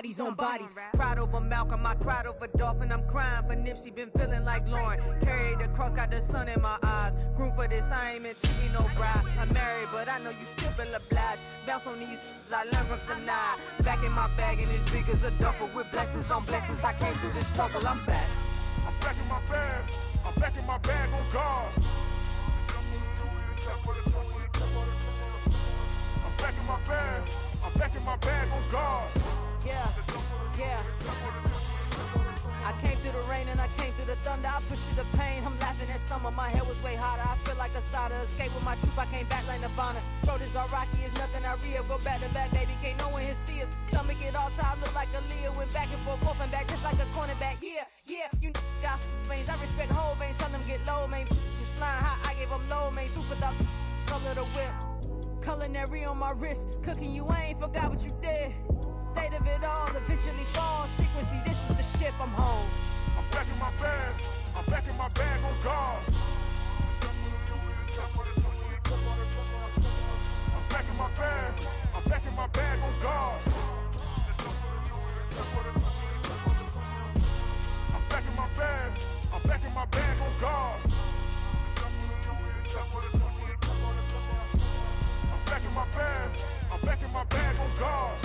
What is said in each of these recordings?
bodies on bodies. Cried over Malcolm, I cried over Dolphin. I'm crying for Nipsey, been feeling like Lauren. Carried the cross, got the sun in my eyes. Groom for this, I ain't meant to be no bride. I'm married, but I know you still feel obliged. Bounce on these, I learned from Sanaa. Back in my bag and as big as a duffel. With blessings on blessings, I came through this struggle, I'm back. I'm back in my bag, I'm back in my bag on God. I'm back in my bag, I'm back in my bag on God. Yeah, yeah. I came through the rain and I came through the thunder. I pushed through the pain, I'm laughing at summer. My hair was way hotter, I feel like a soda. Escape with my truth, I came back like Nirvana. Road is all rocky, it's nothing I real. Go back to back, baby, can't no one here see us. Stomach it all tied, look like a Leah. Went back and forth and back, just like a cornerback. Yeah, yeah, you got veins, I respect whole veins. Tell them get low, man. Just flying high, I gave them low, man. Super the color the whip. Culinary on my wrist, cooking you, I ain't forgot what you did. State of it all, eventually falls. Frequency, this is the ship, I'm home. I'm back in my bag, I'm back in my bag on God. I'm back in my bag, I'm back in my bag on God. I'm back in my bag, I'm back in my bag on God. I'm back in my bag, I'm back in my bag on God.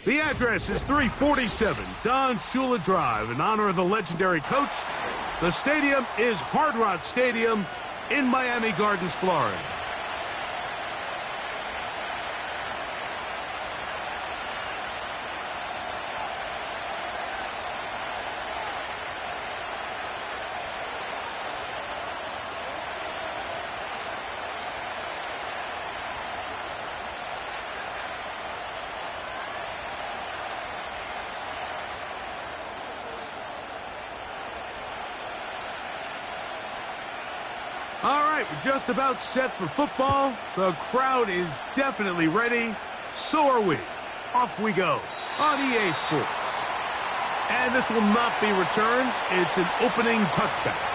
The address is 347 Don Shula Drive in honor of the legendary coach. The stadium is Hard Rock Stadium in Miami Gardens, Florida. All right, we're just about set for football. The crowd is definitely ready. So are we. Off we go on EA Sports. And this will not be returned. It's an opening touchback.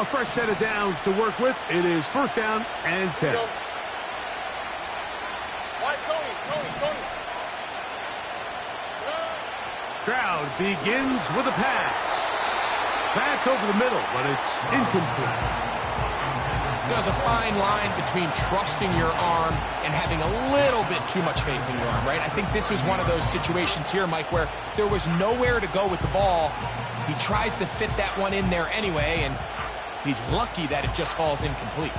A fresh set of downs to work with. It is first down and 10. Stroud begins with a pass. That's over the middle, but it's incomplete. There's a fine line between trusting your arm and having a little bit too much faith in your arm, right? I think this was one of those situations here, Mike, where there was nowhere to go with the ball. He tries to fit that one in there anyway, and he's lucky that it just falls incomplete.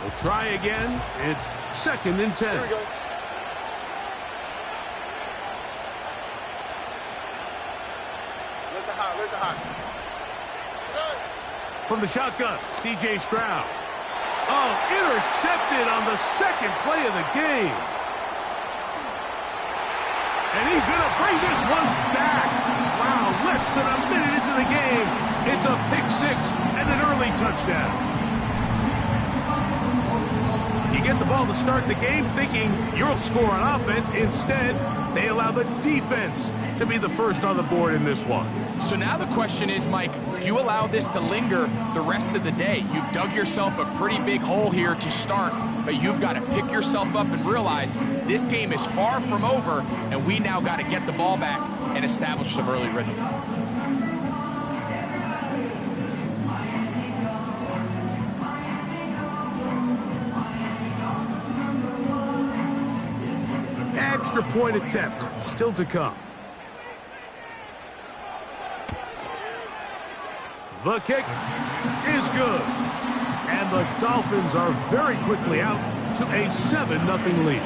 We'll try again. It's 2nd and 10. Here we go. Let the hot. From the shotgun, C.J. Stroud. Oh, intercepted on the 2nd play of the game. And he's going to bring this one back. Wow, less than a minute into the game. It's a pick 6 and an early touchdown. You get the ball to start the game thinking you'll score on offense. Instead, they allow the defense to be the first on the board in this one. So now the question is, Mike, do you allow this to linger the rest of the day? You've dug yourself a pretty big hole here to start, but you've got to pick yourself up and realize this game is far from over, and we now got to get the ball back and establish some early rhythm. Extra point attempt still to come. The kick is good. And the Dolphins are very quickly out to a 7-0 lead.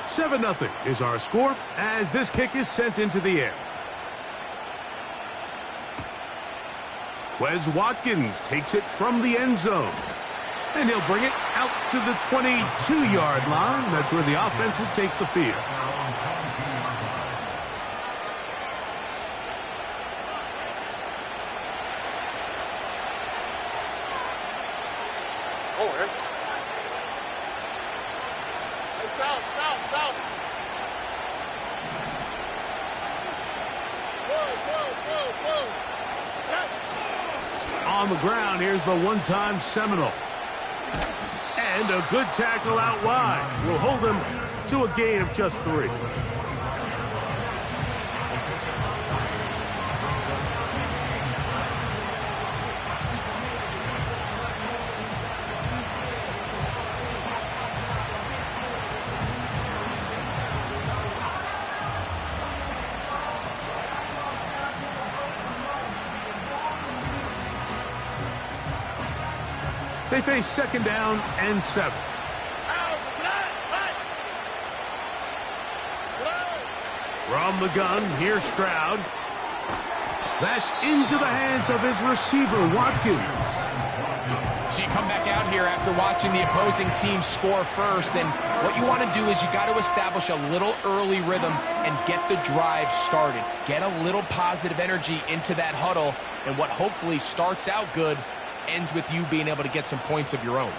$7-0 is our score as this kick is sent into the air. Wes Watkins takes it from the end zone. And he'll bring it out to the 22-yard line. That's where the offense will take the field. On the ground, here's the one-time Seminole. And a good tackle out wide will hold him to a gain of just 3. They face 2nd down and 7. From the gun, here's Stroud. That's into the hands of his receiver, Watkins. So you come back out here after watching the opposing team score first, and what you want to do is you got to establish a little early rhythm and get the drive started. Get a little positive energy into that huddle, and what hopefully starts out good ends with you being able to get some points of your own.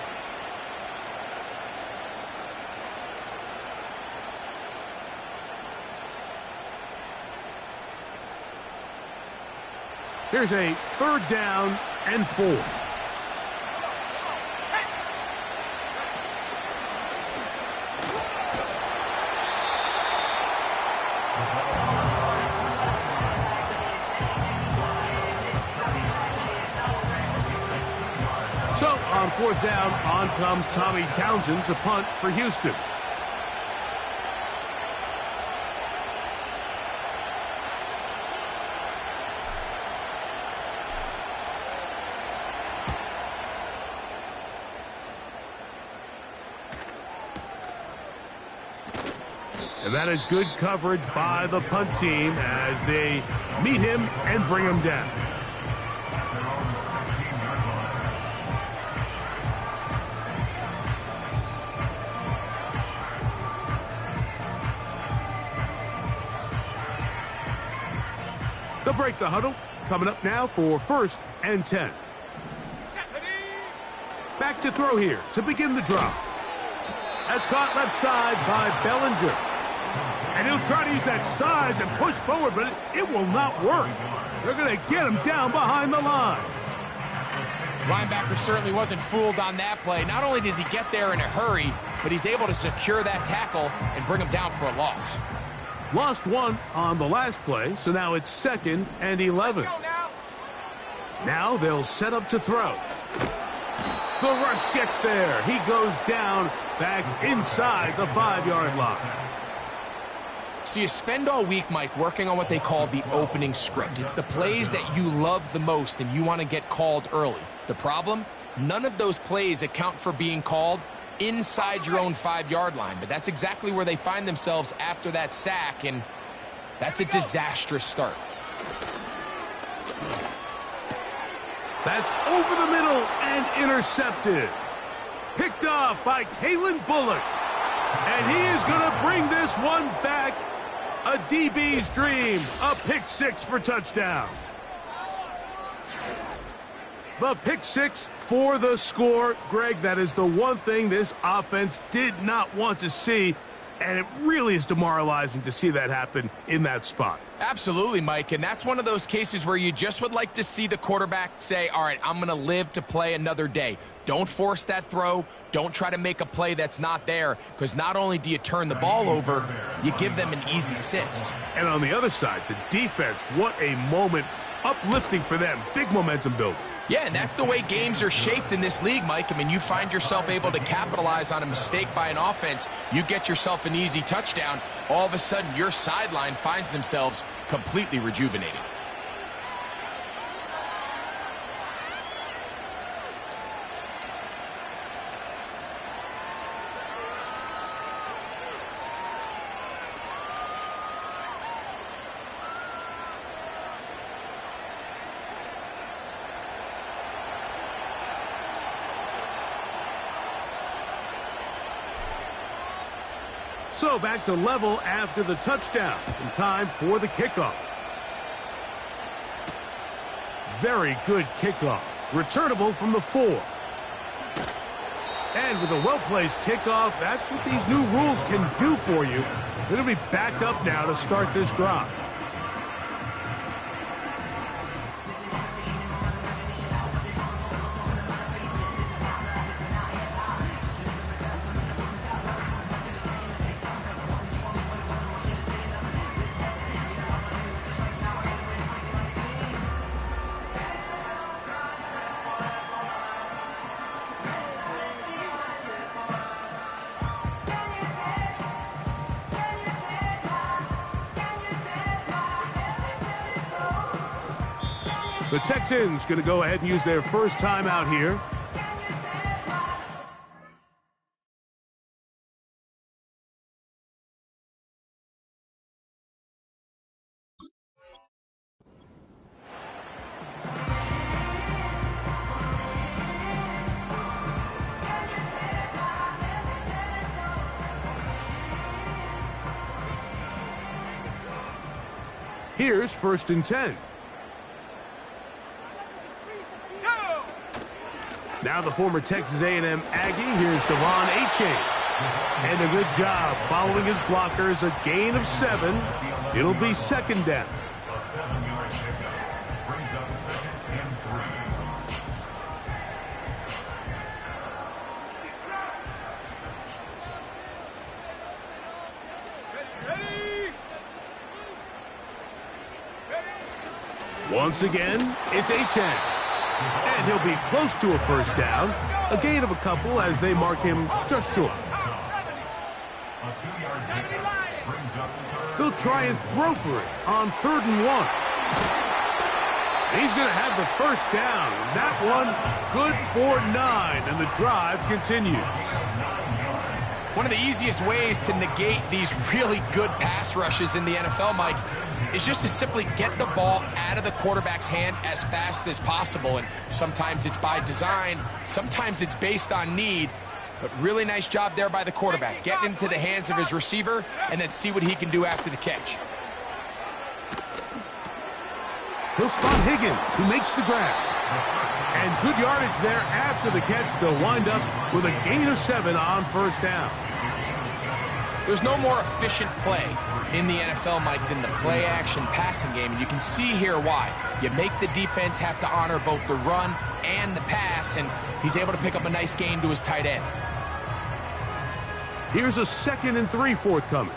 Here's a 3rd down and 4. So, on 4th down, on comes Tommy Townsend to punt for Houston. And that is good coverage by the punt team as they meet him and bring him down. They'll break the huddle. Coming up now for 1st and 10. Back to throw here to begin the drop. That's caught left side by Bellinger. And he'll try to use that size and push forward, but it will not work. They're going to get him down behind the line. Linebacker certainly wasn't fooled on that play. Not only does he get there in a hurry, but he's able to secure that tackle and bring him down for a loss. Lost one on the last play, so now it's 2nd and 11. Now they'll set up to throw. The rush gets there. He goes down back inside the 5-yard line. So you spend all week, Mike, working on what they call the opening script. It's the plays that you love the most and you want to get called early. The problem? None of those plays account for being called inside your own 5-yard line. But that's exactly where they find themselves after that sack, and that's a disastrous start. That's over the middle and intercepted. Picked off by Kalen Bullock. And he is going to bring this one back. A DB's dream. A pick 6 for touchdown. The pick 6 for the score. Greg, that is the one thing this offense did not want to see. And it really is demoralizing to see that happen in that spot. Absolutely, Mike, and that's one of those cases where you just would like to see the quarterback say, all right, I'm going to live to play another day. Don't force that throw. Don't try to make a play that's not there, because not only do you turn the ball over, you give them an easy 6. And on the other side, the defense, what a moment. Uplifting for them. Big momentum building. Yeah, and that's the way games are shaped in this league, Mike. I mean, you find yourself able to capitalize on a mistake by an offense. You get yourself an easy touchdown. All of a sudden, your sideline finds themselves completely rejuvenated. So back to level after the touchdown. In time for the kickoff. Very good kickoff. Returnable from the 4. And with a well-placed kickoff, that's what these new rules can do for you. They're going to be back up now to start this drive. The Texans going to go ahead and use their first time out here. Here's 1st and 10. Now the former Texas A&M Aggie. Here's Devon Achane. And a good job following his blockers. A gain of 7. It'll be 2nd down. Once again, it's Achane. And he'll be close to a first down. A gain of a couple as they mark him just short. They'll try and throw for it on 3rd and 1. He's going to have the first down. That one good for 9, and the drive continues. One of the easiest ways to negate these really good pass rushes in the NFL, Mike, is just to simply get the ball out of the quarterback's hand as fast as possible. And sometimes it's by design, sometimes it's based on need. But really nice job there by the quarterback. Get into the hands of his receiver and then see what he can do after the catch. He'll spot Higgins, who makes the grab. And good yardage there after the catch. They'll wind up with a gain of 7 on first down. There's no more efficient play in the NFL, Mike, than the play-action passing game, and you can see here why. You make the defense have to honor both the run and the pass, and he's able to pick up a nice gain to his tight end. Here's a 2nd and 3 forthcoming.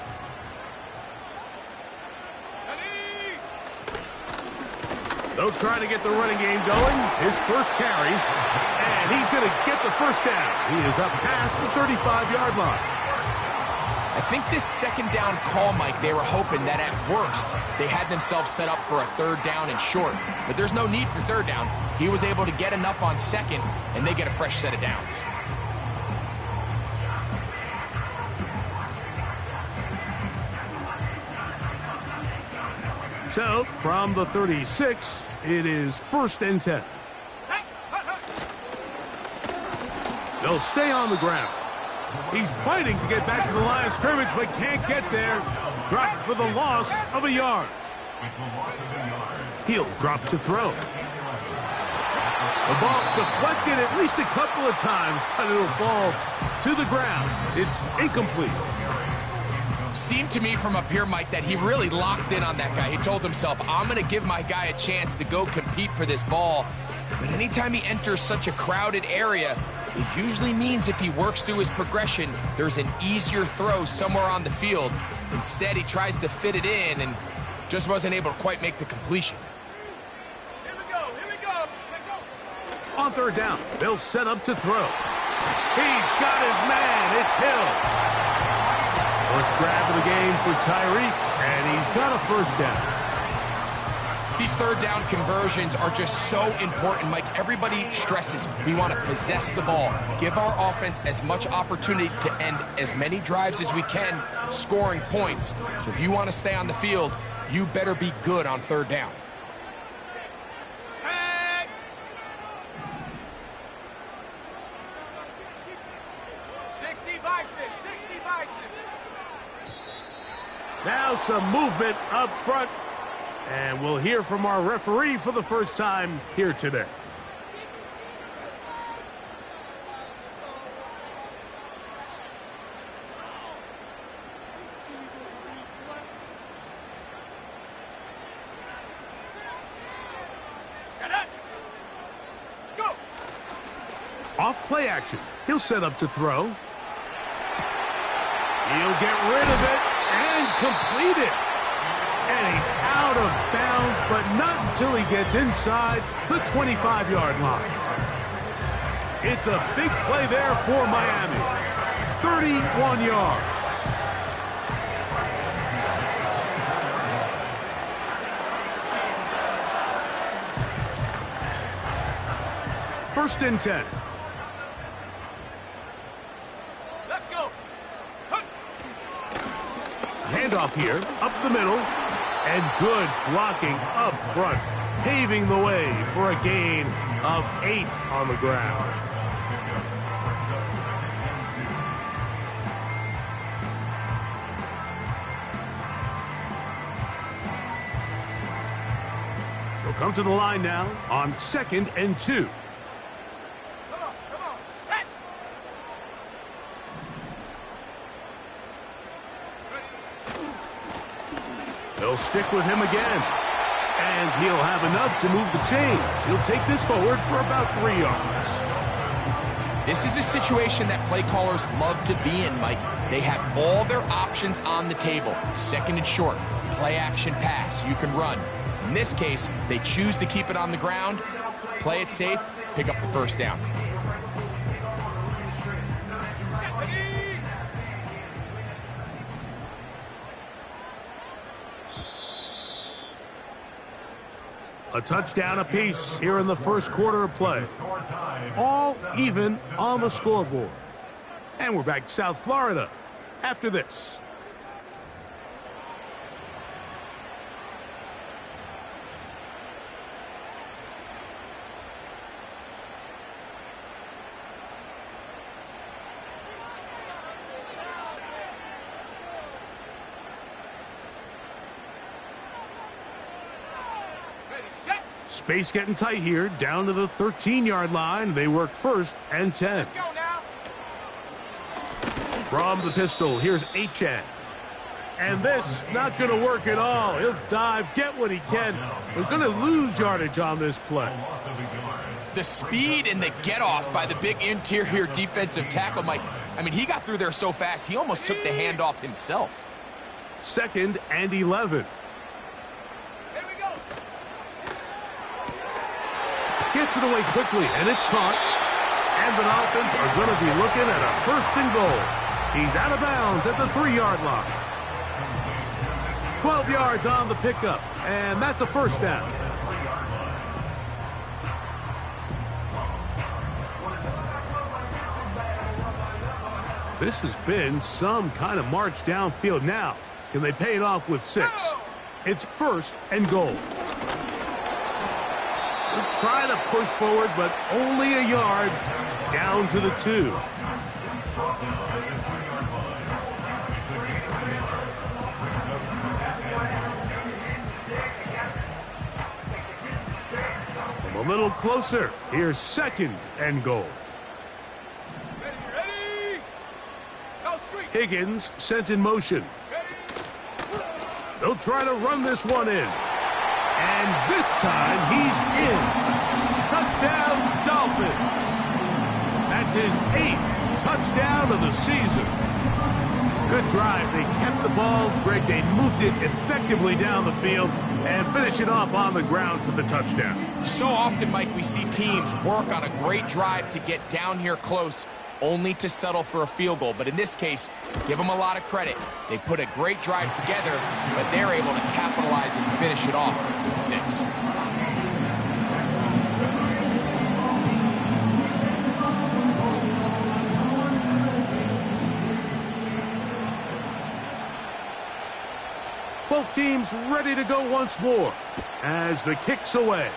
They'll try to get the running game going. His first carry, and he's going to get the first down. He is up past the 35-yard line. I think this 2nd down call, Mike, they were hoping that at worst they had themselves set up for a 3rd down and short. But there's no need for 3rd down. He was able to get enough on 2nd, and they get a fresh set of downs. So, from the 36, it is 1st and 10. They'll stay on the ground. He's fighting to get back to the line of scrimmage, but can't get there. Dropped for the loss of a yard. He'll drop to throw. The ball deflected at least a couple of times, but it'll fall to the ground. It's incomplete. Seemed to me from up here, Mike, that he really locked in on that guy. He told himself, I'm going to give my guy a chance to go compete for this ball. But anytime he enters such a crowded area, it usually means if he works through his progression, there's an easier throw somewhere on the field. Instead, he tries to fit it in and just wasn't able to quite make the completion. Here we go. On 3rd down, they'll set up to throw. He's got his man. It's Hill. First grab of the game for Tyreek, and he's got a 1st down. These 3rd down conversions are just so important, Mike. Everybody stresses we want to possess the ball, give our offense as much opportunity to end as many drives as we can, scoring points. So if you want to stay on the field, you better be good on 3rd down. Tag. 60 bicep. Now some movement up front, and we'll hear from our referee for the first time here today. Go. Off play action. He'll set up to throw. He'll get rid of it and complete it. And he's out of bounds, but not until he gets inside the 25-yard line. It's a big play there for Miami. 31 yards. First and 10. Let's go. Handoff here, up the middle, and good blocking up front, paving the way for a gain of 8 on the ground. They'll come to the line now on 2nd and 2. Come on, set. They'll stick with him again. And he'll have enough to move the chains. He'll take this forward for about 3 yards. This is a situation that play callers love to be in, Mike. They have all their options on the table. 2nd and short, play action pass, you can run. In this case, they choose to keep it on the ground, play it safe, pick up the 1st down. A touchdown apiece here in the first quarter of play. All even on the scoreboard. And we're back to South Florida after this. Space getting tight here, down to the 13-yard line. They work 1st and 10. Let's go now. From the pistol, here's Achan. And this, not going to work at all. He'll dive, get what he can. We're going to lose yardage on this play. The speed and the get-off by the big interior defensive tackle, Mike. I mean, he got through there so fast, he almost took the handoff himself. 2nd and 11. Gets it away quickly, and it's caught. And the Dolphins are going to be looking at a 1st and goal. He's out of bounds at the 3-yard line. 12 yards on the pickup, and that's a 1st down. This has been some kind of march downfield now. Can they pay it off with 6? It's 1st and goal. They'll try to push forward, but only a yard down to the 2. From a little closer, here's 2nd and goal. Higgins sent in motion. They'll try to run this one in. And this time, he's in. Touchdown, Dolphins. That's his 8th touchdown of the season. Good drive. They kept the ball. Greg, they moved it effectively down the field and finish it off on the ground for the touchdown. So often, Mike, we see teams work on a great drive to get down here close, only to settle for a field goal. But in this case, give them a lot of credit. They put a great drive together, but they're able to capitalize and finish it off with 6. Both teams ready to go once more as the kick's away.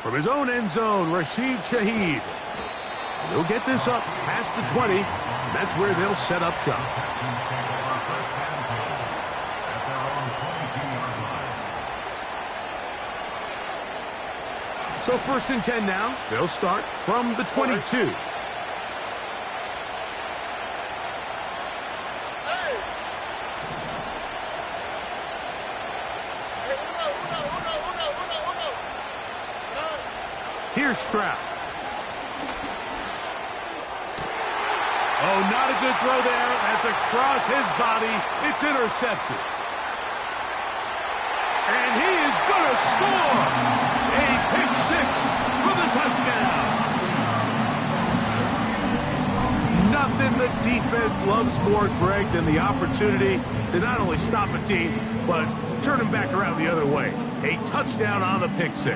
From his own end zone, Rashid Shaheed. They'll get this up past the 20, and that's where they'll set up shop. So 1st and 10 now. They'll start from the 22. Here's Stroud. Oh, not a good throw there. That's across his body. It's intercepted. And he is going to score. A pick 6 for the touchdown. Nothing the defense loves more, Greg, than the opportunity to not only stop a team, but turn them back around the other way. A touchdown on the pick 6.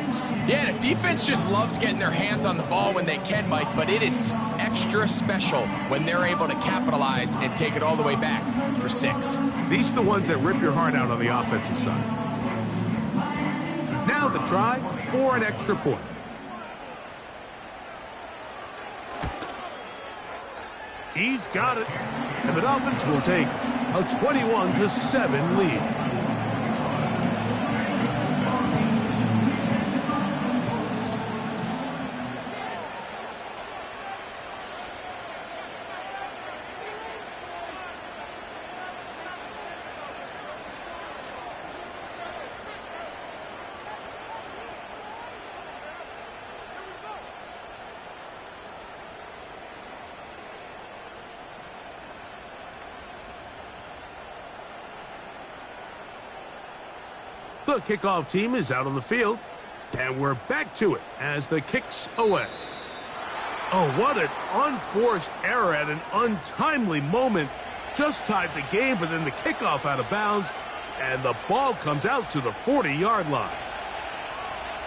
Yeah, the defense just loves getting their hands on the ball when they can, Mike, but it is extra special when they're able to capitalize and take it all the way back for 6. These are the ones that rip your heart out on the offensive side. Now the try for an extra point. He's got it. And the Dolphins will take a 21-7 lead. The kickoff team is out on the field, and we're back to it as the kick's away. Oh, what an unforced error at an untimely moment. Just tied the game, but then the kickoff out of bounds, and the ball comes out to the 40-yard line.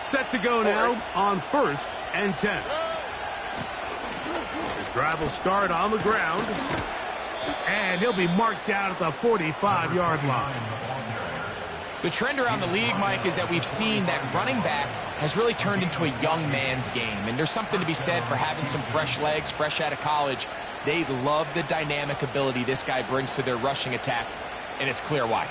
Set to go now on 1st and 10. His drive will start on the ground, and he'll be marked down at the 45-yard line. The trend around the league, Mike, is that we've seen that running back has really turned into a young man's game. And there's something to be said for having some fresh legs, fresh out of college. They love the dynamic ability this guy brings to their rushing attack, and it's clear why.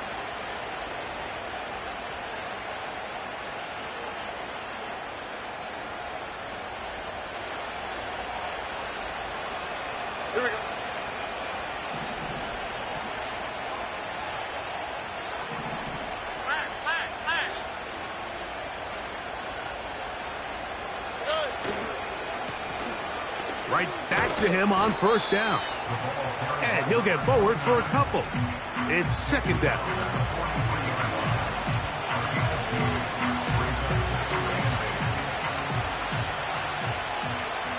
Here we go. Right back to him on first down. And he'll get forward for a couple. It's second down.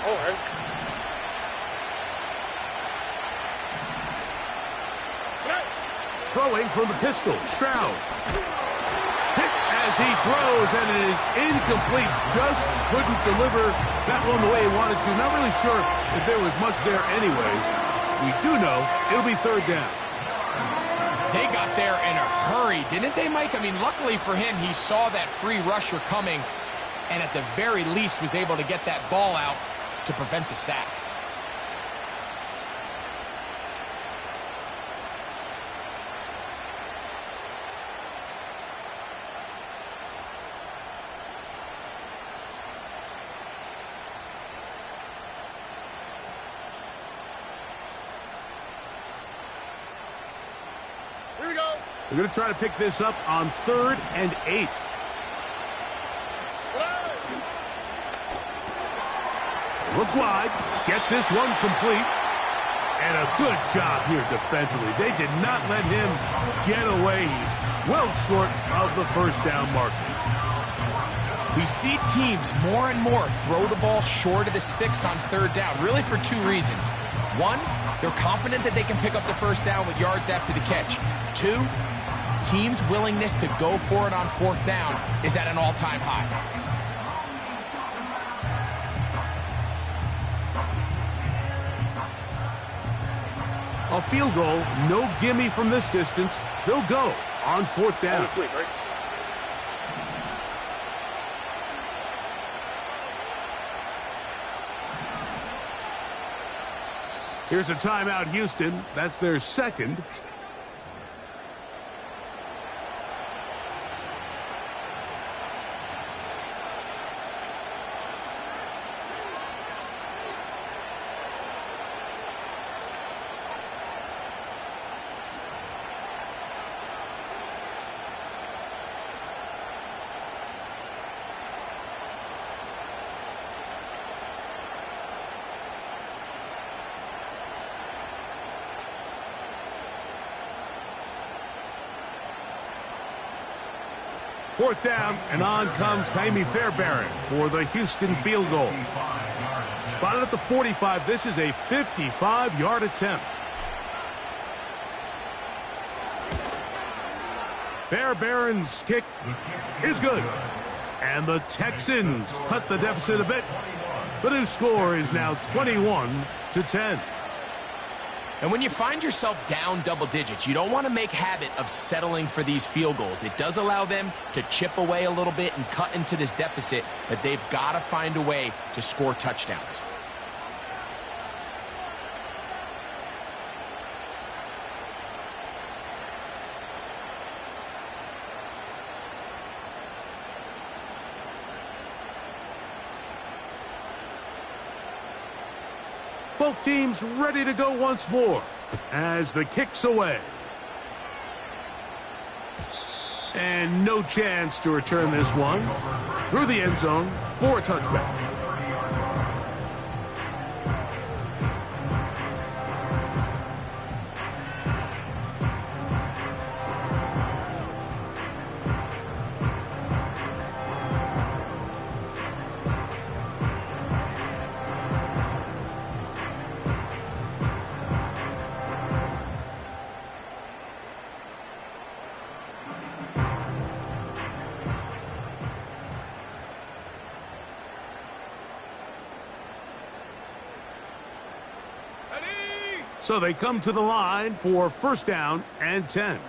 All right. Throwing from the pistol, Stroud. Hit as he throws, and it is incomplete. Just couldn't deliver that one the way he wanted to. Not really sure if there was much there anyways. We do know it'll be third down. They got there in a hurry, didn't they, Mike? I mean, luckily for him, he saw that free rusher coming, and at the very least was able to get that ball out to prevent the sack. Here we go. They're going to try to pick this up on 3rd and 8. Look wide. Get this one complete. And a good job here defensively. They did not let him get away. He's well short of the first down marker. We see teams more and more throw the ball short of the sticks on third down, really for two reasons. One, they're confident that they can pick up the first down with yards after the catch. Two, teams' willingness to go for it on fourth down is at an all-time high. A field goal, no gimme from this distance. They'll go on fourth down. Quick, right? Here's a timeout, Houston. That's their second. Fourth down, and on comes Kaimi Fairbairn for the Houston field goal. Spotted at the 45. This is a 55-yard attempt. Fairbairn's kick is good. And the Texans cut the deficit a bit. The new score is now 21-10. And when you find yourself down double digits, you don't want to make habit of settling for these field goals. It does allow them to chip away a little bit and cut into this deficit, but they've got to find a way to score touchdowns. Both teams ready to go once more as the kick's away. And no chance to return this one through the end zone for a touchback. So they come to the line for first down and 10.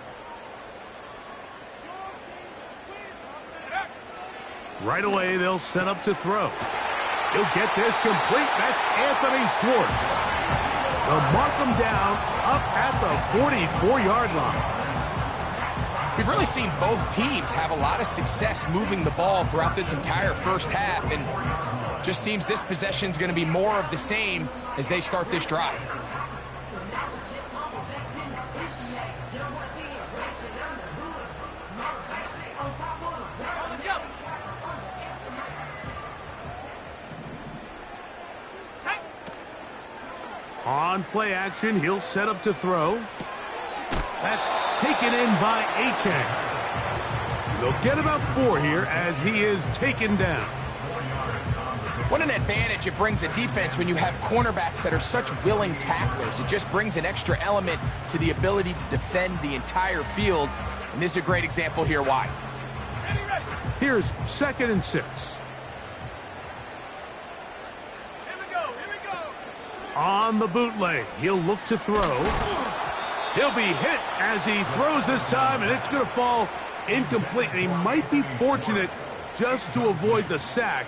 Right away, they'll set up to throw. He'll get this complete. That's Anthony Schwartz. They'll mark him down up at the 44-yard line. We've really seen both teams have a lot of success moving the ball throughout this entire first half, and Just seems this possession is going to be more of the same as they start this drive. On play action, he'll set up to throw. That's taken in by Achane. They'll get about 4 here as he is taken down. What an advantage it brings a defense when you have cornerbacks that are such willing tacklers. It just brings an extra element to the ability to defend the entire field. And this is a great example here why. Here's 2nd and 6. On the bootleg, he'll look to throw. He'll be hit as he throws this time, and it's going to fall incomplete. And he might be fortunate just to avoid the sack,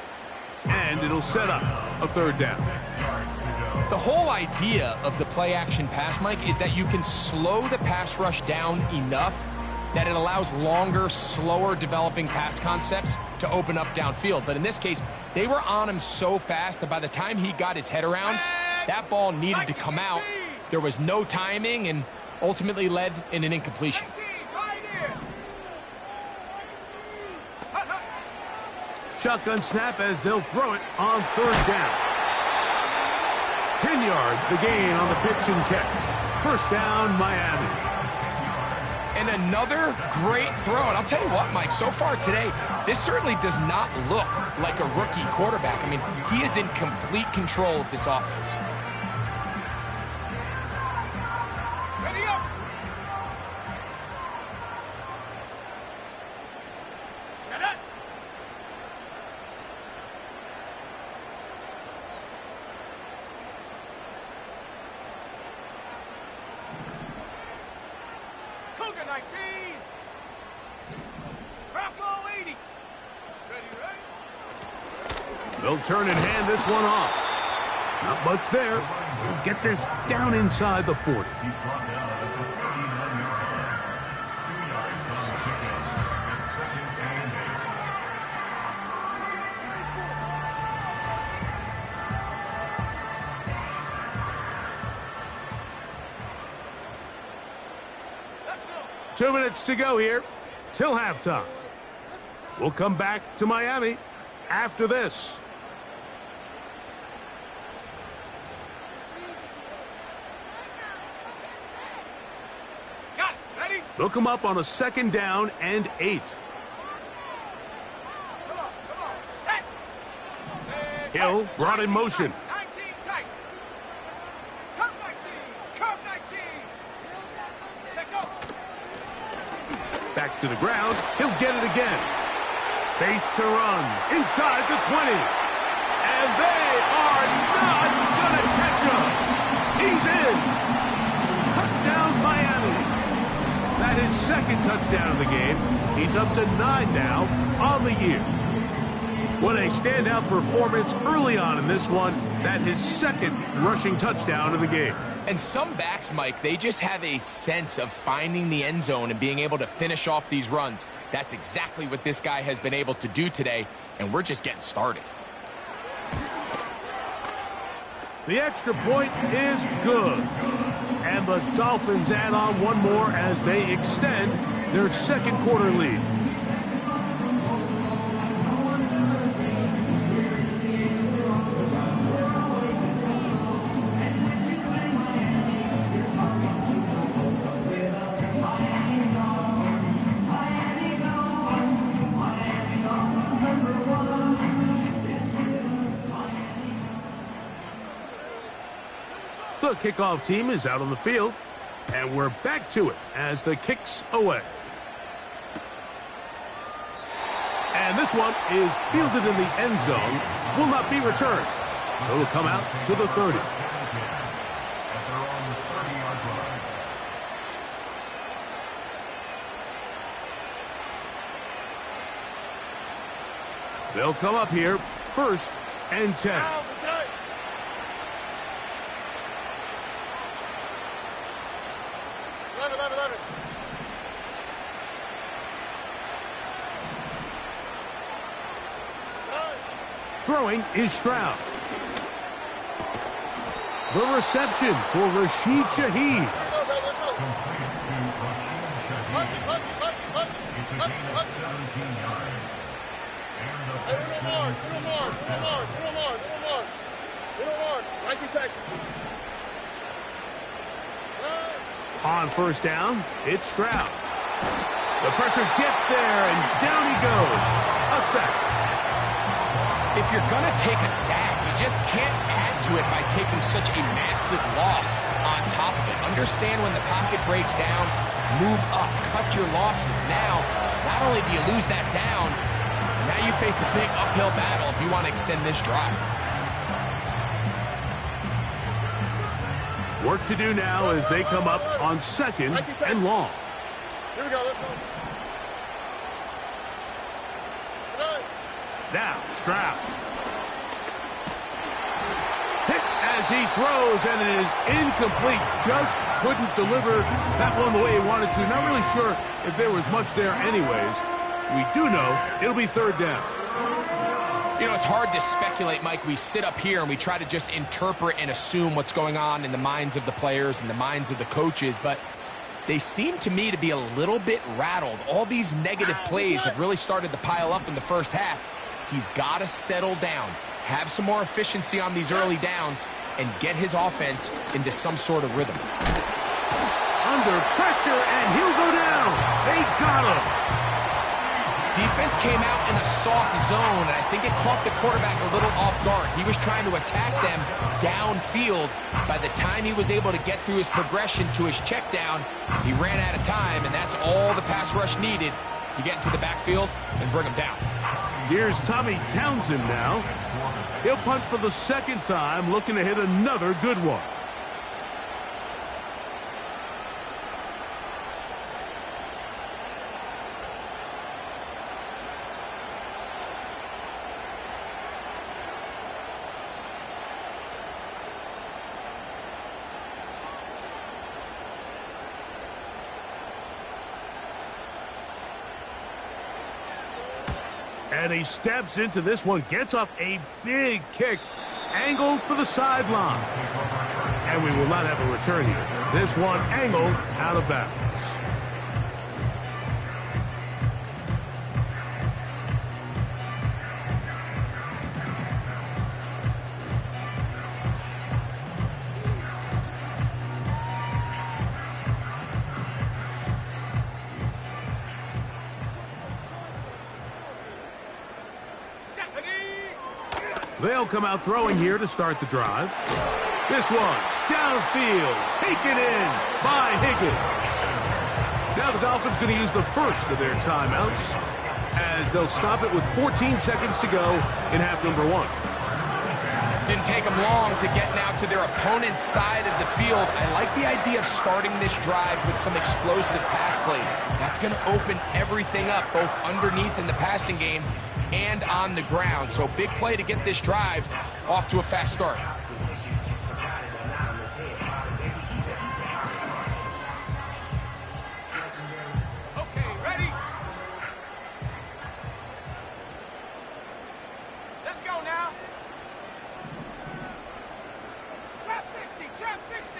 and it'll set up a 3rd down. The whole idea of the play-action pass, Mike, is that you can slow the pass rush down enough that it allows longer, slower developing pass concepts to open up downfield. But in this case, they were on him so fast that by the time he got his head around, that ball needed to come out. There was no timing and ultimately led in an incompletion. Shotgun snap as they'll throw it on 3rd down. 10 yards the gain on the pitch and catch. 1st down, Miami. And another great throw. And I'll tell you what, Mike, so far today, this certainly does not look like a rookie quarterback. I mean, he is in complete control of this offense. Ready up. Set up. Cougar 19. Bravo 80. Ready? They'll turn and hand this one off. Not much there. He'll get this down inside the 40. Let's go. 2 minutes to go here till halftime. We'll come back to Miami after this. Got it. Ready? They'll come up on a 2nd down and 8. Come on. Set. Hill brought in motion. 19 tight. Curve 19. Curve 19. Set go. Back to the ground. He'll get it again. Space to run. Inside the 20. And they are not going to catch him. He's in. Touchdown, Miami. That is 2nd touchdown of the game. He's up to 9 now on the year. What a standout performance early on in this one. That his 2nd rushing touchdown of the game. And some backs, Mike, they just have a sense of finding the end zone and being able to finish off these runs. That's exactly what this guy has been able to do today, and we're just getting started. The extra point is good. And the Dolphins add on one more as they extend their 2nd quarter lead. The kickoff team is out on the field, and we're back to it as the kick's away. And this one is fielded in the end zone, will not be returned. So it'll come out to the 30. They'll come up here, 1st and 10. Throwing is Stroud. The reception for Rashid Shaheed. On first down, it's Stroud. The pressure gets there, and down he goes. A sack. If you're going to take a sack, you just can't add to it by taking such a massive loss on top of it. Understand when the pocket breaks down, move up, cut your losses. Now, not only do you lose that down, now you face a big uphill battle if you want to extend this drive. Work to do now as they come up on second and long. Here we go. Let's go. Now, Stroud. Hit as he throws, and it is incomplete. Just couldn't deliver that one the way he wanted to. Not really sure if there was much there anyways. We do know it'll be third down. You know, it's hard to speculate, Mike. We sit up here and we try to just interpret and assume what's going on in the minds of the players and the minds of the coaches, but they seem to me to be a little bit rattled. All these negative plays have really started to pile up in the first half. He's got to settle down, have some more efficiency on these early downs, and get his offense into some sort of rhythm. Under pressure, and he'll go down. They got him. Defense came out in a soft zone, and I think it caught the quarterback a little off guard. He was trying to attack them downfield. By the time he was able to get through his progression to his check down, he ran out of time, and that's all the pass rush needed to get into the backfield and bring him down. Here's Tommy Townsend now. He'll punt for the second time, looking to hit another good one. And he steps into this one, gets off a big kick, angled for the sideline. And we will not have a return here. This one angled out of bounds. They'll come out throwing here to start the drive. This one, downfield, taken in by Higgins. Now the Dolphins going to use the first of their timeouts as they'll stop it with 14 seconds to go in half number one. Didn't take them long to get now to their opponent's side of the field. I like the idea of starting this drive with some explosive pass plays. That's going to open everything up, both underneath in the passing game and on the ground. So big play to get this drive off to a fast start. Okay, ready? Let's go now. Trap 60, trap 60.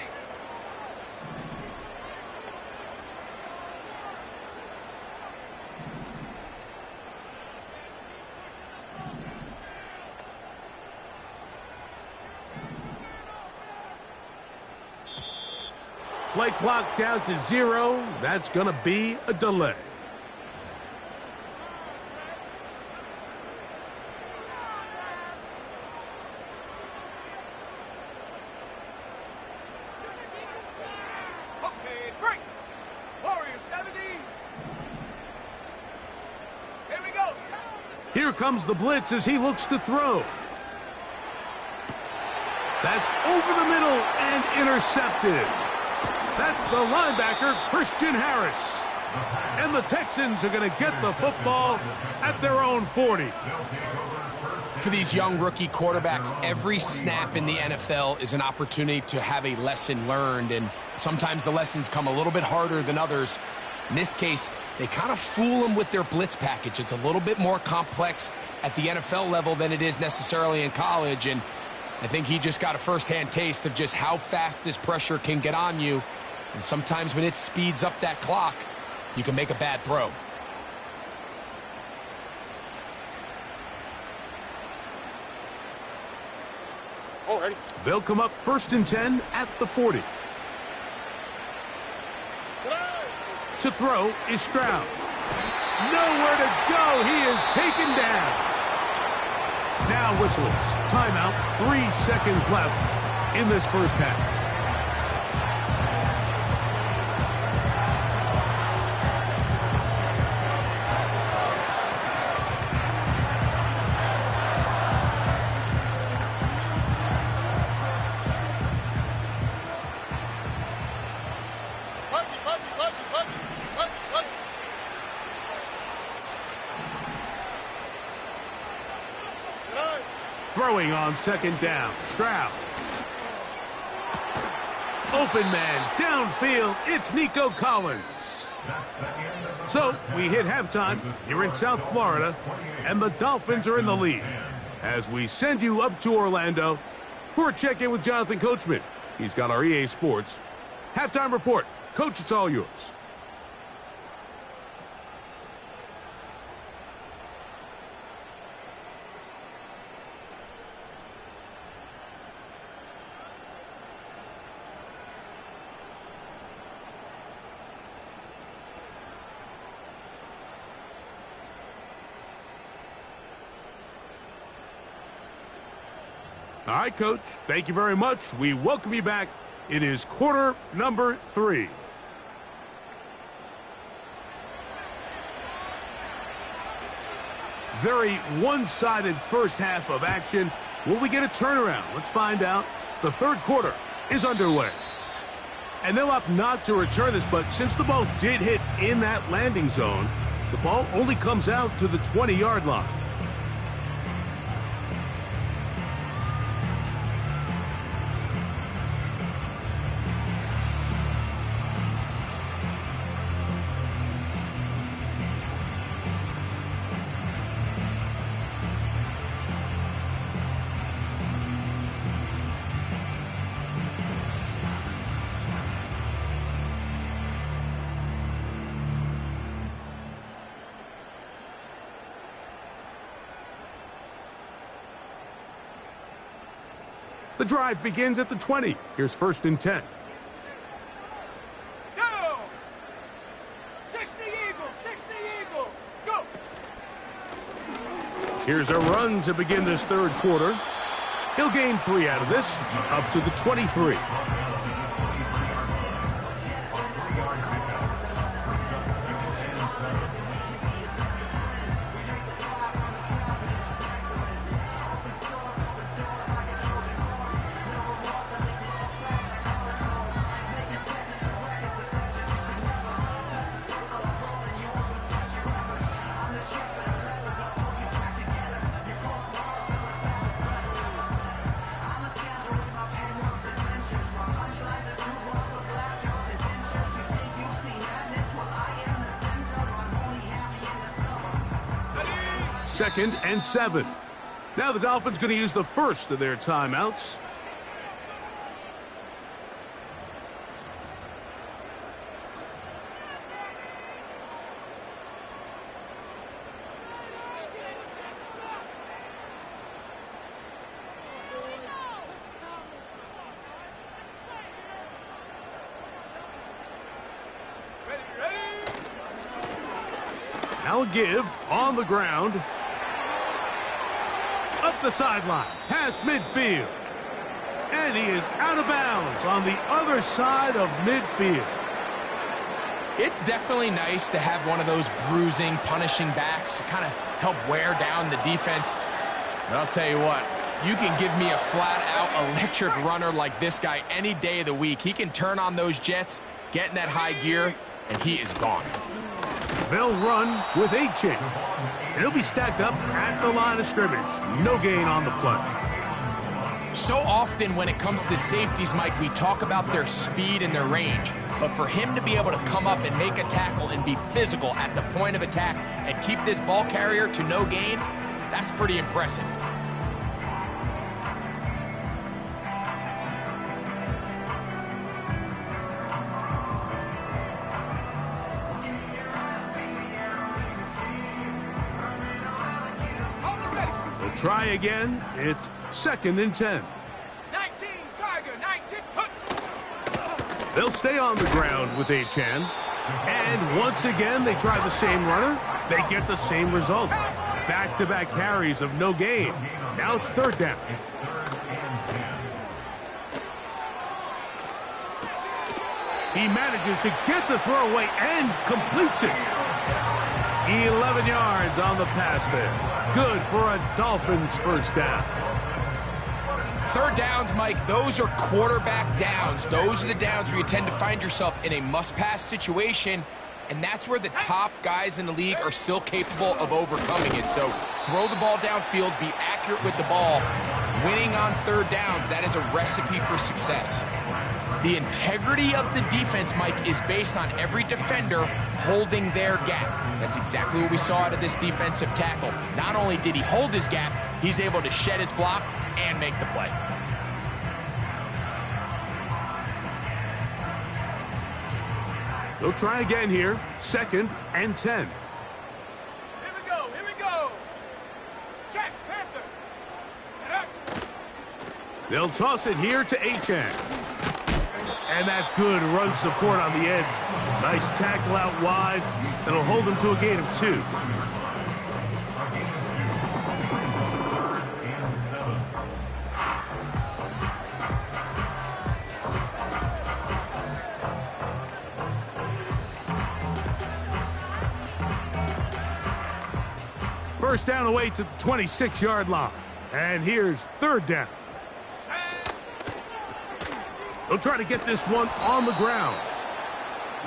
Play clock down to 0. That's going to be a delay. Okay, break. Warrior 70. Here we go. Here comes the blitz as he looks to throw. That's over the middle and intercepted. That's the linebacker, Christian Harris. And the Texans are going to get the football at their own 40. For these young rookie quarterbacks, every snap in the NFL is an opportunity to have a lesson learned, and sometimes the lessons come a little bit harder than others. In this case, They kind of fool them with their blitz package. It's a little bit more complex at the NFL level than it is necessarily in college, and I think he just got a first-hand taste of just how fast this pressure can get on you. And sometimes when it speeds up that clock, you can make a bad throw. Already. They'll come up 1st and 10 at the 40. To throw is Stroud. Nowhere to go. He is taken down. Now whistles. Timeout. 3 seconds left in this first half. Throwing on 2nd down. Stroud. Open man. Downfield. It's Nico Collins. So, we hit halftime here in South Florida, and the Dolphins are in the lead. As we send you up to Orlando for a check-in with Jonathan Coachman. He's got our EA Sports halftime report. Coach, it's all yours. All right, Coach. Thank you very much. We welcome you back. It is quarter number 3. Very one-sided first half of action. Will we get a turnaround? Let's find out. The third quarter is underway. And they'll opt not to return this, but since the ball did hit in that landing zone, the ball only comes out to the 20-yard line. The drive begins at the 20. Here's 1st and 10. Go! 60 Eagle, 60 Eagle, go! Here's a run to begin this third quarter. He'll gain 3 out of this, up to the 23. Second and 7. Now the Dolphins going to use the first of their timeouts. Now give on the ground. Up the sideline, past midfield. And he is out of bounds on the other side of midfield. It's definitely nice to have one of those bruising, punishing backs to kind of help wear down the defense. But I'll tell you what, you can give me a flat-out electric runner like this guy any day of the week. He can turn on those jets, get in that high gear, and he is gone. They'll run with a chain. And he'll be stacked up at the line of scrimmage. No gain on the play. So often when it comes to safeties, Mike, we talk about their speed and their range. But for him to be able to come up and make a tackle and be physical at the point of attack and keep this ball carrier to no gain, that's pretty impressive. They'll try again. It's 2nd and 10. 19, Tiger, 19. They'll stay on the ground with Achan. And once again, they try the same runner. They get the same result. Back-to-back carries of no gain. Now it's 3rd down. He manages to get the throw away and completes it. 11 yards on the pass there. Good for a Dolphins 1st down. 3rd downs, Mike, those are quarterback downs. Those are the downs where you tend to find yourself in a must-pass situation, and that's where the top guys in the league are still capable of overcoming it. So throw the ball downfield, be accurate with the ball. Winning on 3rd downs, that is a recipe for success. The integrity of the defense, Mike, is based on every defender holding their gap. That's exactly what we saw out of this defensive tackle. Not only did he hold his gap, he's able to shed his block and make the play. They'll try again here. 2nd and 10. Here we go, here we go. Check, Panther. They'll toss it here to Achan. And that's good run support on the edge. Nice tackle out wide. That'll hold them to a gain of 2. First down away to the 26-yard line. And here's 3rd down. They'll try to get this one on the ground.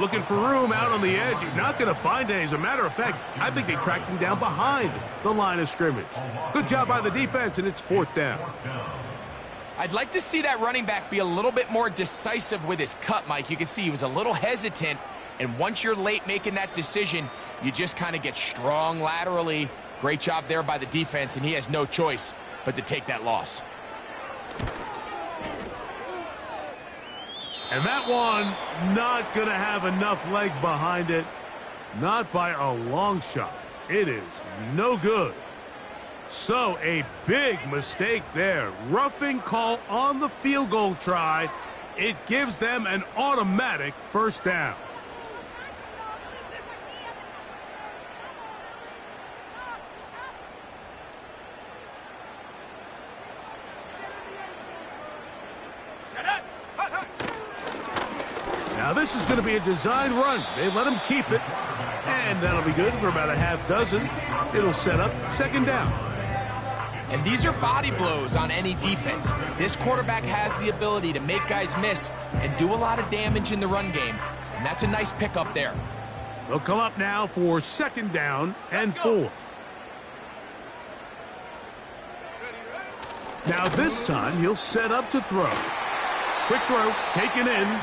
Looking for room out on the edge. He's not going to find it. As a matter of fact, I think they tracked him down behind the line of scrimmage. Good job by the defense, and it's 4th down. I'd like to see that running back be a little bit more decisive with his cut, Mike. You can see he was a little hesitant, and once you're late making that decision, you just kind of get strong laterally. Great job there by the defense, and he has no choice but to take that loss. And that one not going to have enough leg behind it. Not by a long shot. It is no good. So a big mistake there. Roughing call on the field goal try. It gives them an automatic 1st down. Now this is going to be a design run. They let him keep it. And that'll be good for about a half dozen. It'll set up 2nd down. And these are body blows on any defense. This quarterback has the ability to make guys miss and do a lot of damage in the run game. And that's a nice pickup there. They'll come up now for 2nd down and 4. Now this time he'll set up to throw. Quick throw, taken in.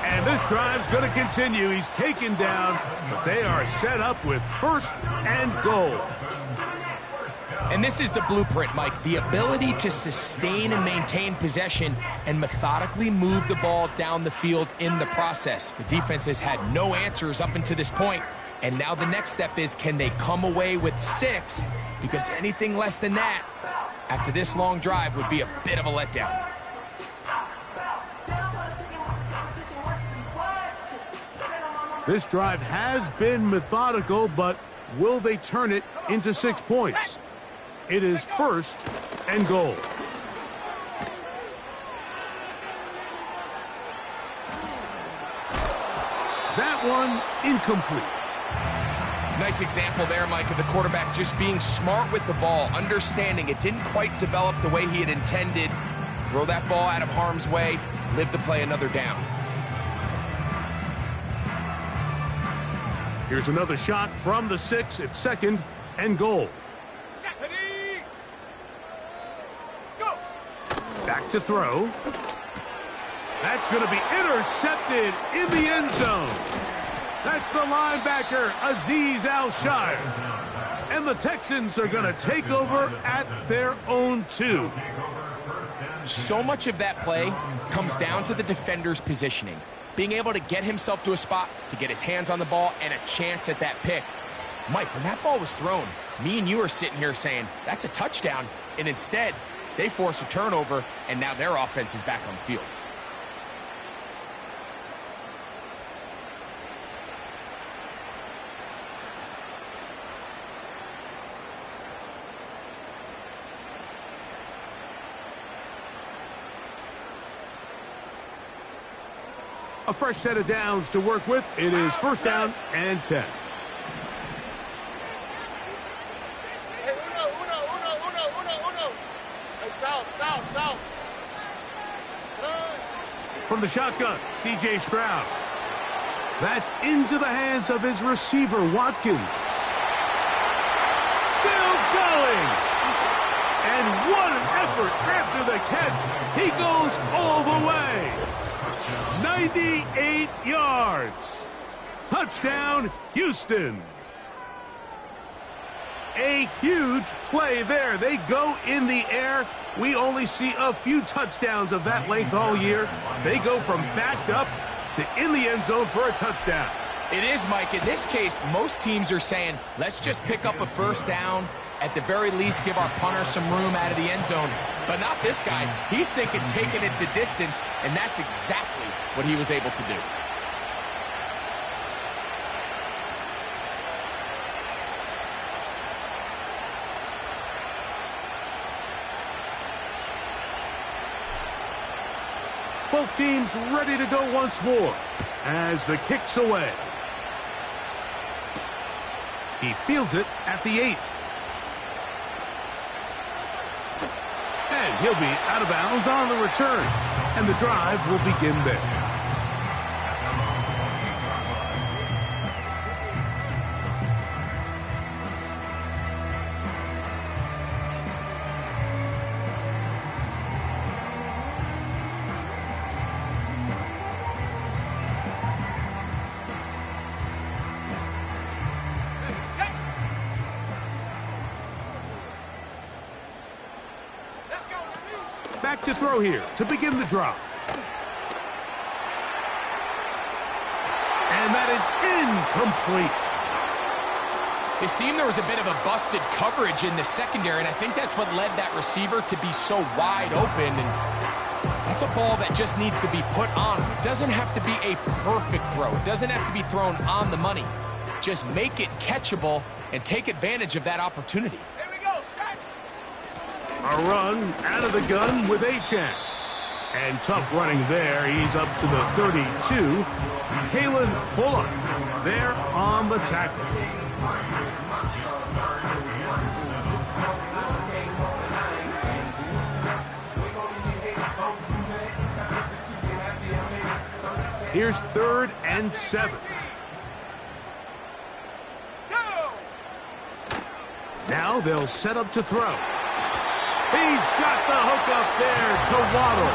And this drive's going to continue. He's taken down, but they are set up with 1st and goal. And this is the blueprint, Mike. The ability to sustain and maintain possession and methodically move the ball down the field in the process. The defense has had no answers up until this point, and now the next step is, can they come away with 6? Because anything less than that, after this long drive, would be a bit of a letdown. This drive has been methodical, but will they turn it into 6 points? It is 1st and goal. That one incomplete. Nice example there, Mike, of the quarterback just being smart with the ball, understanding it didn't quite develop the way he had intended. Throw that ball out of harm's way, live to play another down. Here's another shot from the 6 at 2nd and goal. Back to throw. That's going to be intercepted in the end zone. That's the linebacker, Azeez Al-Shire. And the Texans are going to take over at their own 2. So much of that play comes down to the defender's positioning. Being able to get himself to a spot, to get his hands on the ball, and a chance at that pick. Mike, when that ball was thrown, me and you are sitting here saying, that's a touchdown. And instead, they force a turnover, and now their offense is back on the field. A fresh set of downs to work with. It is 1st down and 10. From the shotgun, C.J. Stroud. That's into the hands of his receiver, Watkins. Still going. And what an effort after the catch. He goes all the way. 98 yards. Touchdown, Houston. A huge play there. They go in the air. We only see a few touchdowns of that length all year. They go from backed up to in the end zone for a touchdown. It is, Mike. In this case, most teams are saying, let's just pick up a 1st down. At the very least, give our punter some room out of the end zone. But not this guy. He's thinking taking it to distance, and that's exactly what he was able to do. Both teams ready to go once more as the kick's away. He fields it at the 8. And he'll be out of bounds on the return. And the drive will begin there. Back to throw here to begin the drive. And that is incomplete. It seemed there was a bit of a busted coverage in the secondary, and I think that's what led that receiver to be so wide open. And that's a ball that just needs to be put on. It doesn't have to be a perfect throw. It doesn't have to be thrown on the money. Just make it catchable and take advantage of that opportunity. A run out of the gun with Achan. And tough running there. He's up to the 32. Kalen Bullock there on the tackle. Here's 3rd and 7. Now they'll set up to throw. He's got the hook up there to Waddle.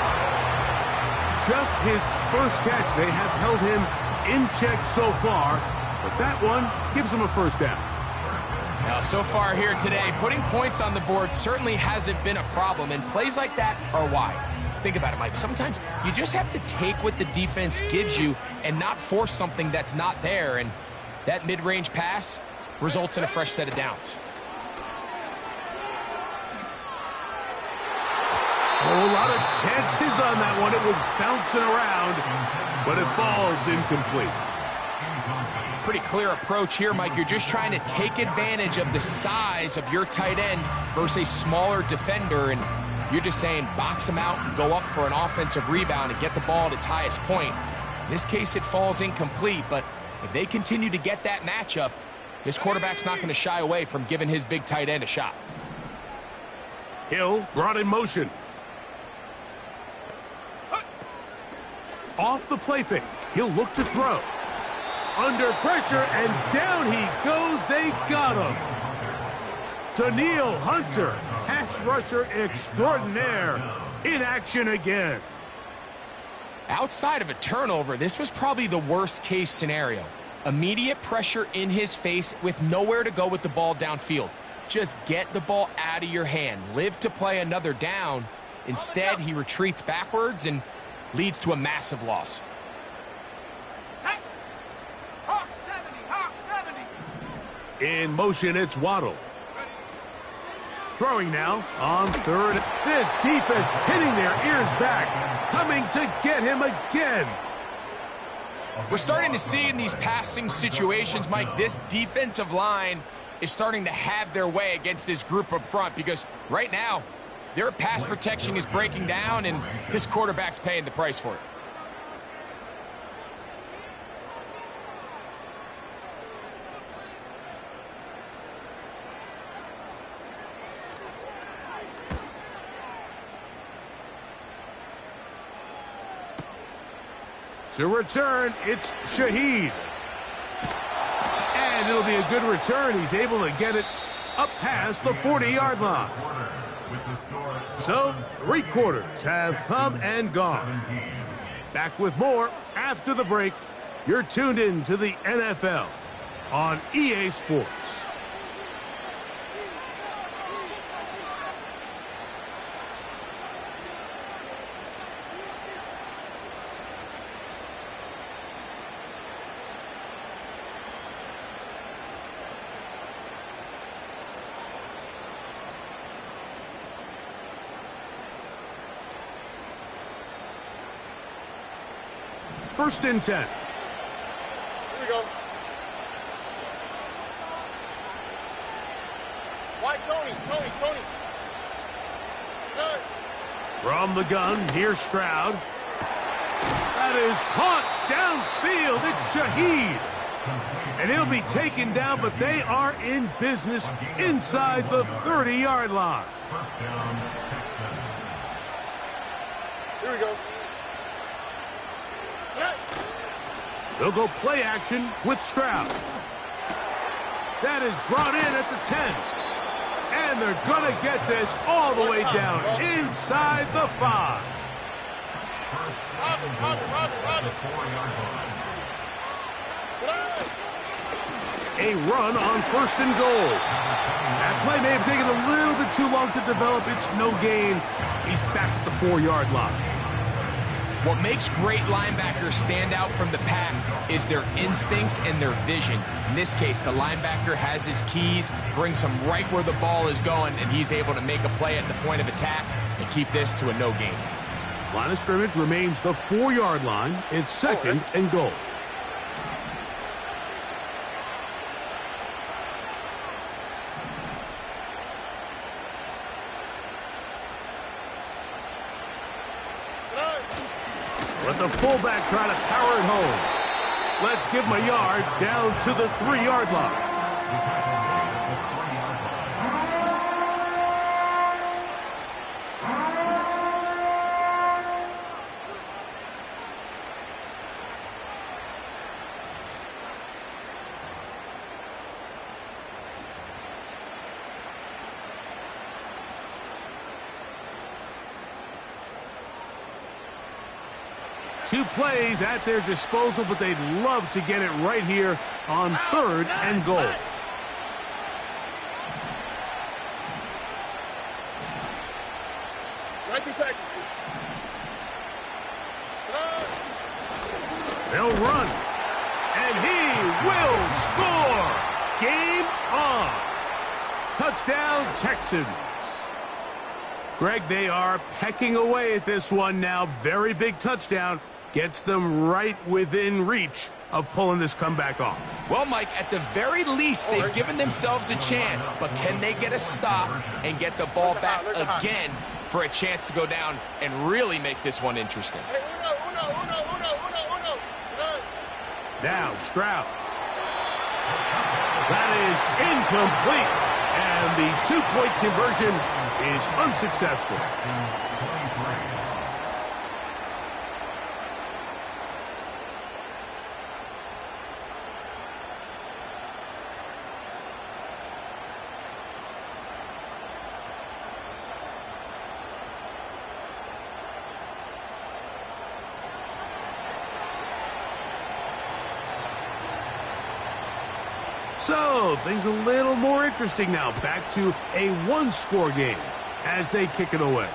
Just his first catch. They have held him in check so far, but that one gives him a 1st down. Now, so far here today, putting points on the board certainly hasn't been a problem, and plays like that are why. Think about it, Mike. Sometimes you just have to take what the defense gives you and not force something that's not there, and that mid-range pass results in a fresh set of downs. Oh, a lot of chances on that one. It was bouncing around, but it falls incomplete. Pretty clear approach here, Mike. You're just trying to take advantage of the size of your tight end versus a smaller defender, and you're just saying box him out and go up for an offensive rebound and get the ball at its highest point. In this case, it falls incomplete, but if they continue to get that matchup, this quarterback's not going to shy away from giving his big tight end a shot. Hill brought in motion. Off the play fake. He'll look to throw. Under pressure, and down he goes. They got him. Danielle Hunter, pass rusher extraordinaire. in action again. Outside of a turnover, this was probably the worst-case scenario. Immediate pressure in his face with nowhere to go with the ball downfield. Just get the ball out of your hand. Live to play another down. Instead, he retreats backwards and leads to a massive loss. Hawk 70. In motion, it's Waddle. Throwing now on third. This defense hitting their ears back, coming to get him again. We're starting to see in these passing situations, Mike, this defensive line is starting to have their way against this group up front, because right now, their pass protection is breaking down, and this quarterback's paying the price for it. To return, it's Shaheed. And it'll be a good return. He's able to get it up past the 40-yard line. So, 3 quarters have come and gone. Back with more after the break. You're tuned in to the NFL on EA Sports. First and 10. Here we go. White Tony. Good. From the gun, here's Stroud. That is caught downfield. It's Shaheed. And he'll be taken down, but they are in business inside the 30-yard line. First down, Texan. Here we go. They'll go play action with Stroud. That is brought in at the 10. And they're going to get this all the way down inside the 5. A run on first and goal. That play may have taken a little bit too long to develop. It's no gain. He's back at the 4-yard line. What makes great linebackers stand out from the pack is their instincts and their vision. In this case, the linebacker has his keys, brings him right where the ball is going, and he's able to make a play at the point of attack and keep this to a no gain. Line of scrimmage remains the 4-yard line. It's second and goal. But the fullback trying to power it home. Let's give him a yard down to the 3-yard line. Two plays at their disposal, but they'd love to get it right here on third and goal. They'll run, and he will score. Game on. Touchdown, Texans. Greg, they are pecking away at this one now. Very big touchdown. Gets them right within reach of pulling this comeback off. Well, Mike, at the very least, they've given themselves a chance, but can they get a stop and get the ball back again for a chance to go down and really make this one interesting? Now, Stroud. That is incomplete, and the 2-point conversion is unsuccessful. So, things a little more interesting now. Back to a one-score game as they kick it away.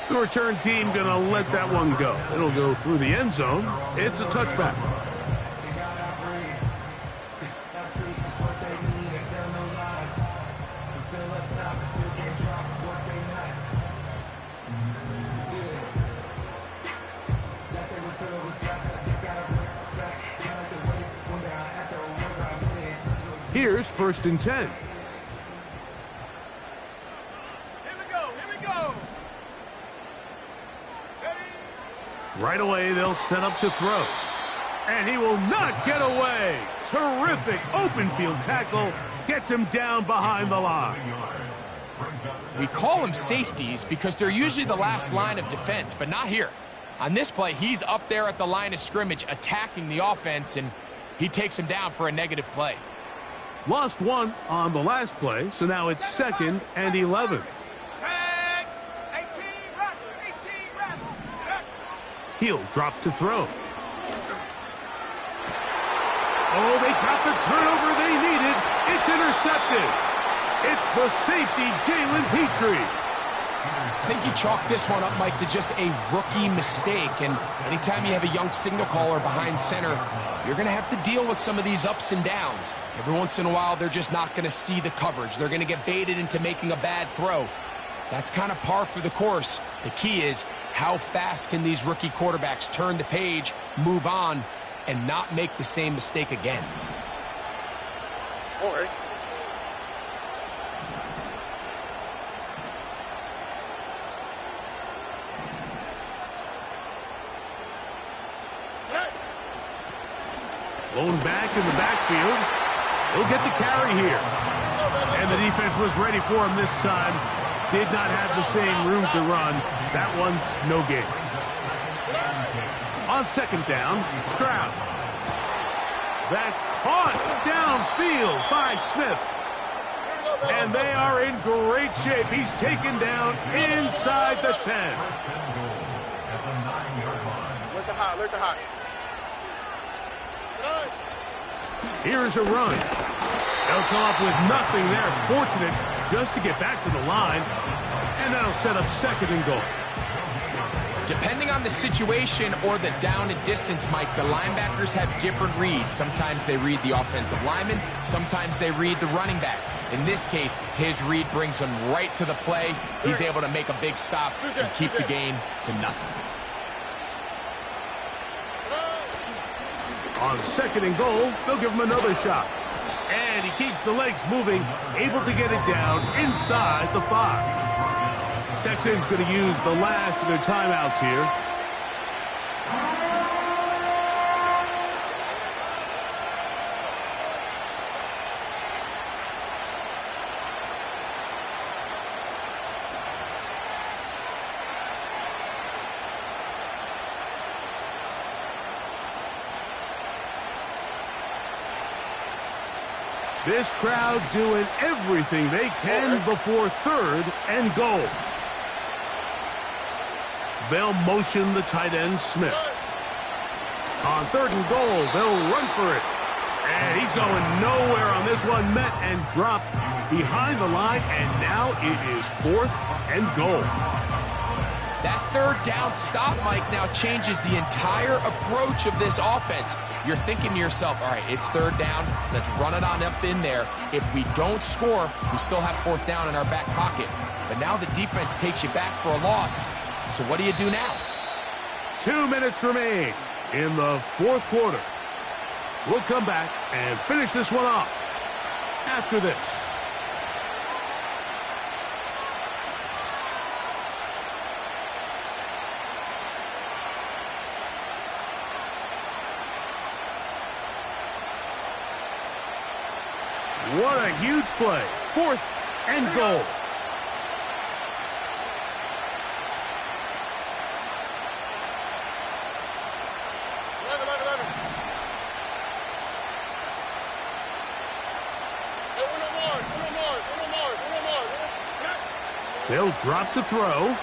The return team going to let that one go. It'll go through the end zone. It's a touchback. Here's 1st and 10. Here we go. Ready? Right away, they'll set up to throw. And he will not get away. Terrific open field tackle. Gets him down behind the line. We call them safeties because they're usually the last line of defense, but not here. On this play, he's up there at the line of scrimmage attacking the offense, and he takes him down for a negative play. Lost one on the last play, so now it's 2nd and 11. Tag. 18 Rattler. He'll drop to throw. Oh, they got the turnover they needed. It's intercepted. It's the safety, Jalen Petrie. I think you chalk this one up, Mike, to just a rookie mistake. And anytime you have a young signal caller behind center, you're going to have to deal with some of these ups and downs. Every once in a while, they're just not going to see the coverage. They're going to get baited into making a bad throw. That's kind of par for the course. The key is how fast can these rookie quarterbacks turn the page, move on, and not make the same mistake again. All right. Blown back in the backfield. He'll get the carry here. And the defense was ready for him this time. Did not have the same room to run. That one's no gain. On 2nd down, Stroud. That's caught downfield by Smith. And they are in great shape. He's taken down inside the 10. Let the hot. Here's a run. They'll come up with nothing there. Fortunate just to get back to the line. And that'll set up 2nd and goal. Depending on the situation or the down and distance, Mike, the linebackers have different reads. Sometimes they read the offensive lineman. Sometimes they read the running back. In this case, his read brings him right to the play. He's able to make a big stop and keep the gain to nothing. On 2nd and goal, they'll give him another shot. And he keeps the legs moving, able to get it down inside the 5. Texans going to use the last of their timeouts here. This crowd doing everything they can before 3rd and goal. They'll motion the tight end, Smith. On 3rd and goal, they'll run for it. And he's going nowhere on this one. Met and dropped behind the line, and now it is 4th and goal. That 3rd down stop, Mike, now changes the entire approach of this offense. You're thinking to yourself, all right, it's 3rd down. Let's run it on up in there. If we don't score, we still have 4th down in our back pocket. But now the defense takes you back for a loss. So what do you do now? 2 minutes remain in the 4th quarter. We'll come back and finish this one off after this. What a huge play. 4th and goal. They'll drop to throw. And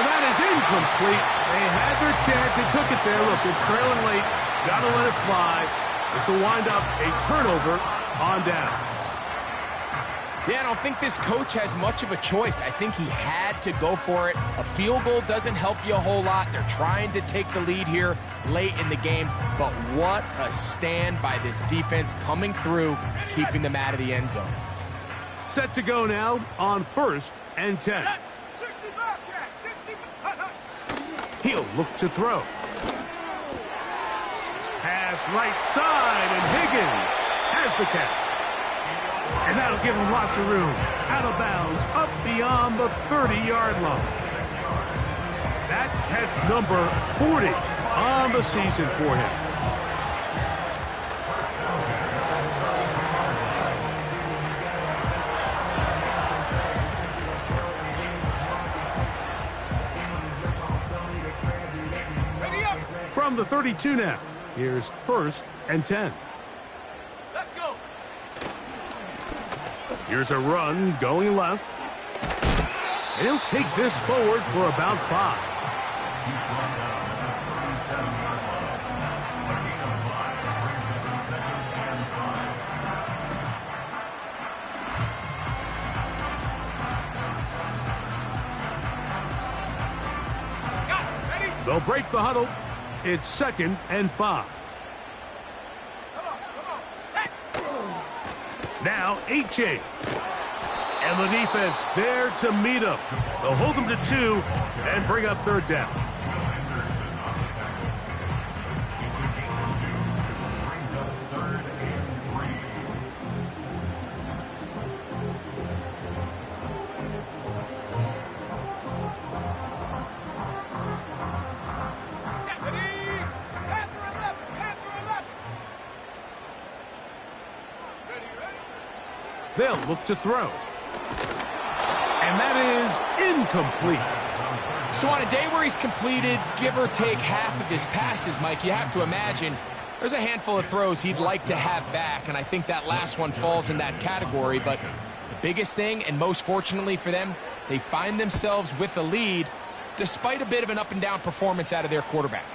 that is incomplete. They had their chance. They took it there. Look, they're trailing late. Gotta let it fly. This will wind up a turnover on downs. Yeah, I don't think this coach has much of a choice. I think he had to go for it. A field goal doesn't help you a whole lot. They're trying to take the lead here late in the game. But what a stand by this defense coming through, keeping them out of the end zone. Set to go now on 1st and 10. 60 Bobcat, 60. He'll look to throw. Pass right side, and Higgins has the catch. And that'll give him lots of room. Out of bounds, up beyond the 30-yard line. That catch number 40 on the season for him. Ready up. From the 32 now, here's 1st and 10. Let's go. Here's a run going left. And he'll take this forward for about 5. Got it. Ready? They'll break the huddle. It's 2nd and 5. Come on. Set. Now, 8 And the defense there to meet them. They'll hold them to 2 and bring up 3rd down. Set. Ready. Panther 11. Ready. They'll look to throw. And that is incomplete. So on a day where he's completed, give or take half of his passes, Mike, you have to imagine there's a handful of throws he'd like to have back, and I think that last one falls in that category. But the biggest thing, and most fortunately for them, they find themselves with a lead despite a bit of an up-and-down performance out of their quarterback.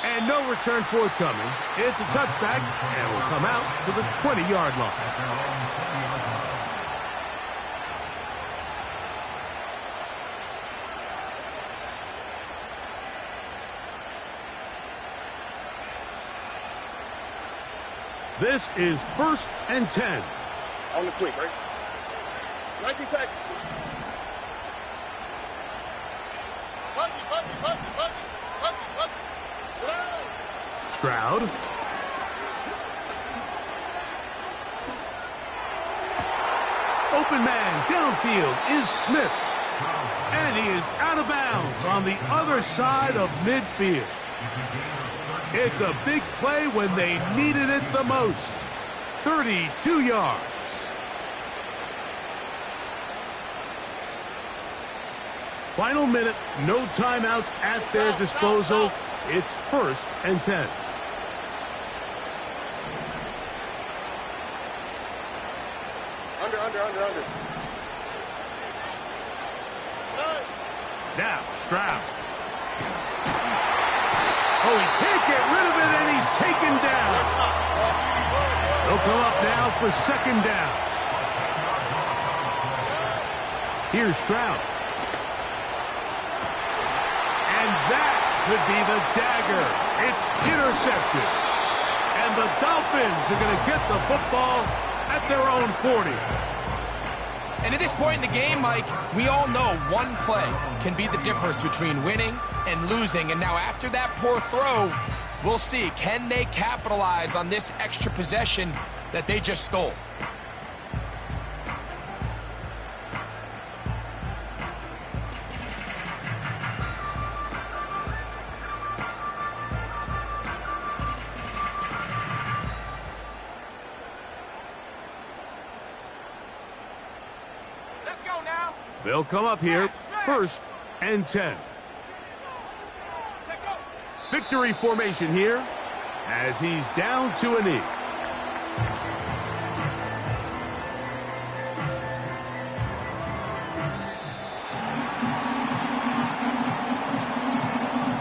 And no return forthcoming. It's a touchback, and will come out to the 20-yard line. This is 1st and 10. On the quick, right? Nike Texan. Bucky. Stroud. Open man downfield is Smith. And he is out of bounds on the other side of midfield. It's a big play when they needed it the most. 32 yards. Final minute, no timeouts at their disposal. It's 1st and 10. Under. Now, Stroud. Oh, he can't get rid of it, and he's taken down. They'll come up now for 2nd down. Here's Stroud. And that could be the dagger. It's intercepted. And the Dolphins are going to get the football at their own 40. And at this point in the game, Mike, we all know one play can be the difference between winning and losing. And now after that poor throw, we'll see, can they capitalize on this extra possession that they just stole? Let's go now. They'll come up here, 1st and 10. Check go. Victory formation here as he's down to a knee.